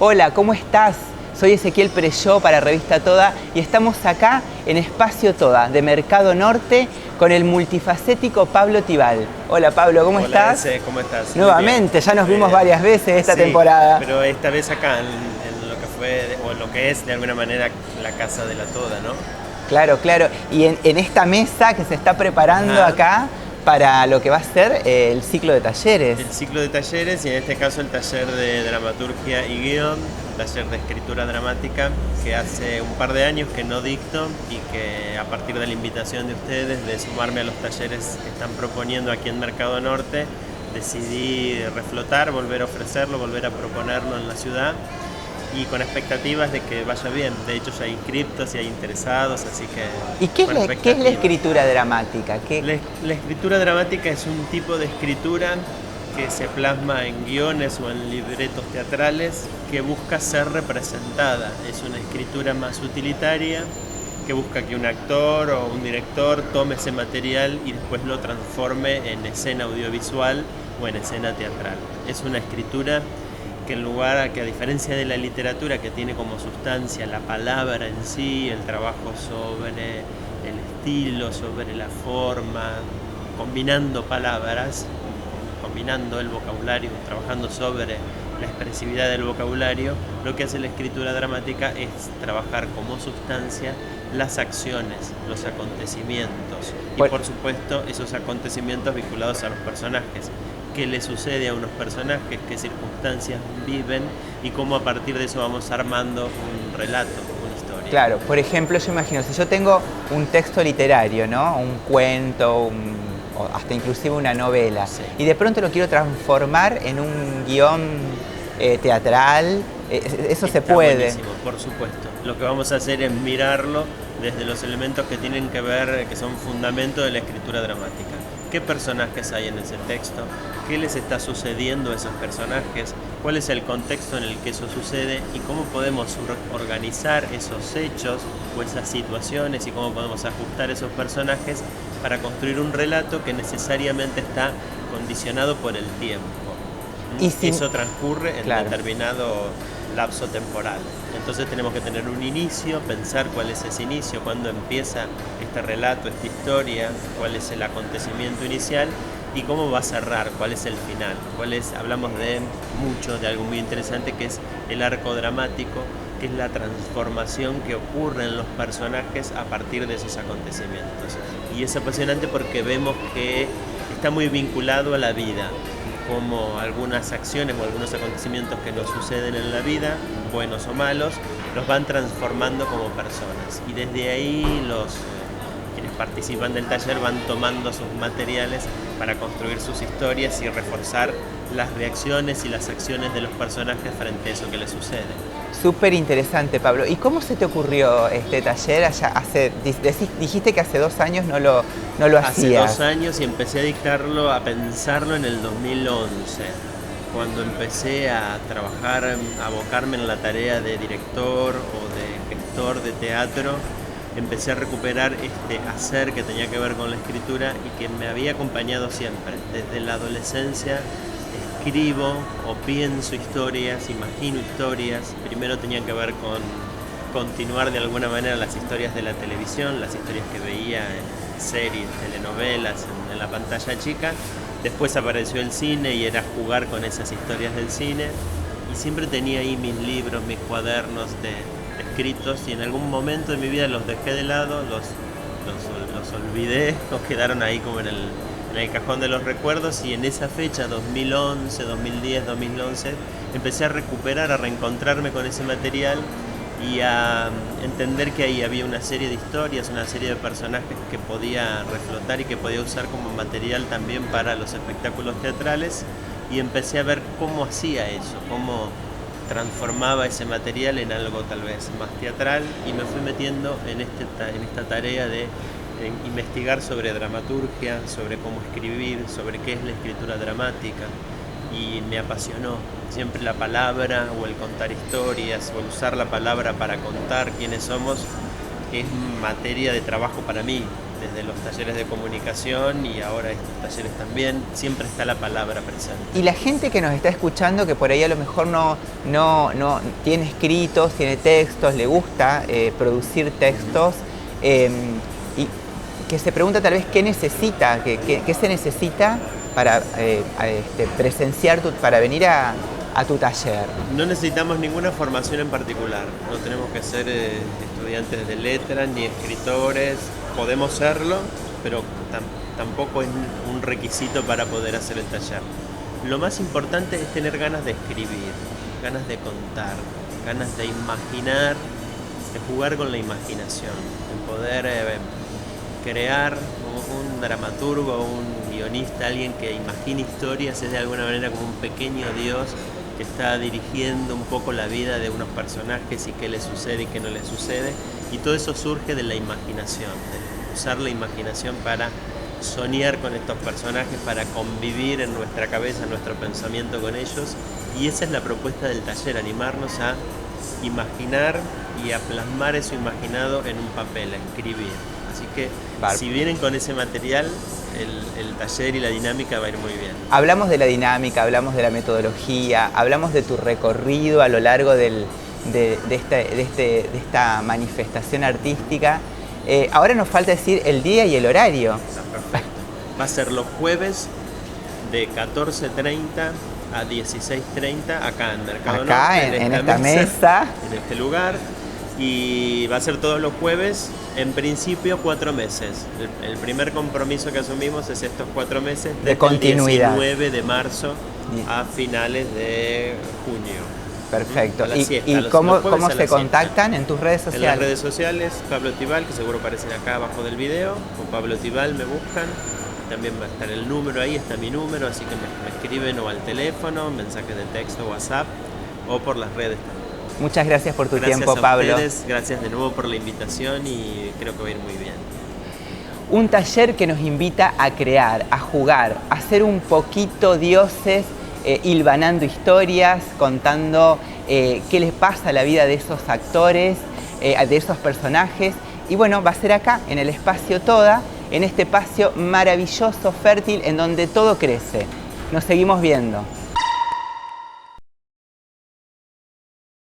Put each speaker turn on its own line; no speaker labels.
Hola, ¿cómo estás? Soy Ezequiel Preyó para Revista Toda y estamos acá en Espacio Toda de Mercado Norte con el multifacético Pablo Tibal. Hola Pablo, ¿cómo estás?
Hola, ¿cómo estás?
Nuevamente, ya nos vimos varias veces esta temporada.
Pero esta vez acá en lo que fue, o lo que es de alguna manera la Casa de la Toda, ¿no?
Claro, claro. Y en esta mesa que se está preparando acá para lo que va a ser el ciclo de talleres.
El ciclo de talleres y en este caso el taller de dramaturgia y guión, taller de escritura dramática que hace un par de años que no dicto y que a partir de la invitación de ustedes de sumarme a los talleres que están proponiendo aquí en Mercado Norte, decidí reflotar, volver a ofrecerlo, volver a proponerlo en la ciudad y con expectativas de que vaya bien. De hecho ya hay inscriptos y hay interesados, así que...
¿Y qué es la escritura dramática?
La escritura dramática es un tipo de escritura que se plasma en guiones o en libretos teatrales que busca ser representada. Es una escritura más utilitaria que busca que un actor o un director tome ese material y después lo transforme en escena audiovisual o en escena teatral. Es una escritura que a diferencia de la literatura que tiene como sustancia la palabra en sí, el trabajo sobre el estilo, sobre la forma, combinando palabras, combinando el vocabulario, trabajando sobre la expresividad del vocabulario, lo que hace la escritura dramática es trabajar como sustancia las acciones, los acontecimientos y por supuesto esos acontecimientos vinculados a los personajes. Qué le sucede a unos personajes, qué circunstancias viven y cómo a partir de eso vamos armando un relato, una historia.
Claro, por ejemplo, yo imagino, si yo tengo un texto literario, ¿no? Un cuento, o hasta inclusive una novela, y de pronto lo quiero transformar en un guión teatral, eso se puede.
Buenísimo, por supuesto. Lo que vamos a hacer es mirarlo desde los elementos que tienen que ver, que son fundamento de la escritura dramática. ¿Qué personajes hay en ese texto? ¿Qué les está sucediendo a esos personajes? ¿Cuál es el contexto en el que eso sucede? ¿Y cómo podemos organizar esos hechos o esas situaciones? ¿Y cómo podemos ajustar esos personajes para construir un relato que necesariamente está condicionado por el tiempo? Y eso transcurre en determinado lapso temporal. Entonces tenemos que tener un inicio, pensar cuál es ese inicio, cuándo empieza este relato, esta historia, cuál es el acontecimiento inicial y cómo va a cerrar, cuál es el final. Hablamos de algo muy interesante que es el arco dramático, que es la transformación que ocurre en los personajes a partir de esos acontecimientos. Y es apasionante porque vemos que está muy vinculado a la vida, como algunas acciones o algunos acontecimientos que nos suceden en la vida, buenos o malos, los van transformando como personas. Y desde ahí quienes participan del taller van tomando sus materiales para construir sus historias y reforzar las reacciones y las acciones de los personajes frente a eso que les sucede.
Súper interesante, Pablo. ¿Y cómo se te ocurrió este taller? Dijiste que hace 2 años no lo hacías.
Hace 2 años y empecé a dictarlo, a pensarlo en el 2011, cuando empecé a trabajar, a abocarme en la tarea de director o de gestor de teatro. Empecé a recuperar este hacer que tenía que ver con la escritura y que me había acompañado siempre. Desde la adolescencia escribo o pienso historias, imagino historias. Primero tenían que ver con continuar de alguna manera las historias de la televisión, las historias que veía en series, telenovelas, en la pantalla chica. Después apareció el cine y era jugar con esas historias del cine. Y siempre tenía ahí mis libros, mis cuadernos de escritos y en algún momento de mi vida los dejé de lado, los olvidé, los quedaron ahí como en el cajón de los recuerdos y en esa fecha, 2011, 2010, 2011, empecé a recuperar, a reencontrarme con ese material y a entender que ahí había una serie de historias, una serie de personajes que podía reflotar y que podía usar como material también para los espectáculos teatrales y empecé a ver cómo hacía eso, cómo transformaba ese material en algo tal vez más teatral y me fui metiendo en esta tarea de investigar sobre dramaturgia, sobre cómo escribir, sobre qué es la escritura dramática y me apasionó. Siempre la palabra o el contar historias o el usar la palabra para contar quiénes somos es materia de trabajo para mí desde los talleres de comunicación y ahora estos talleres también, siempre está la palabra presente.
Y la gente que nos está escuchando, que por ahí a lo mejor no tiene escritos, tiene textos, le gusta producir textos, y que se pregunta tal vez qué necesita, qué se necesita para presenciar, para venir a tu taller.
No necesitamos ninguna formación en particular, no tenemos que ser estudiantes de letras ni escritores, podemos serlo, pero tampoco es un requisito para poder hacer el taller. Lo más importante es tener ganas de escribir, ganas de contar, ganas de imaginar, de jugar con la imaginación, de poder crear un dramaturgo, un guionista, alguien que imagine historias, es de alguna manera como un pequeño Dios que está dirigiendo un poco la vida de unos personajes y qué les sucede y qué no les sucede, y todo eso surge de la imaginación, de usar la imaginación para soñar con estos personajes, para convivir en nuestra cabeza, en nuestro pensamiento con ellos, y esa es la propuesta del taller, animarnos a imaginar y a plasmar eso imaginado en un papel, a escribir. Así que si vienen con ese material, el taller y la dinámica va a ir muy bien.
Hablamos de la dinámica, hablamos de la metodología, hablamos de tu recorrido a lo largo de esta manifestación artística. Ahora nos falta decir el día y el horario.
Está perfecto. Va a ser los jueves de 14:30 a 16:30 acá en Mercado Norte,
en esta mesa,
en este lugar. Y va a ser todos los jueves, en principio 4 meses. El primer compromiso que asumimos es estos 4 meses
de continuidad.
El 19 de marzo a finales de junio.
Perfecto. ¿Y cómo se contactan en tus redes sociales?
En las redes sociales, Pablo Tibal, que seguro aparecen acá abajo del video, con Pablo Tibal me buscan. También va a estar el número ahí, está mi número, así que me escriben o al teléfono, mensajes de texto, WhatsApp, o por las redes también.
Muchas gracias por tu tiempo,
Gracias a
Pablo.
ustedes, gracias de nuevo por la invitación y creo que va a ir muy bien.
Un taller que nos invita a crear, a jugar, a ser un poquito dioses, hilvanando historias, contando qué les pasa a la vida de esos actores, de esos personajes. Y bueno, va a ser acá, en el espacio Toda, en este espacio maravilloso, fértil, en donde todo crece. Nos seguimos viendo.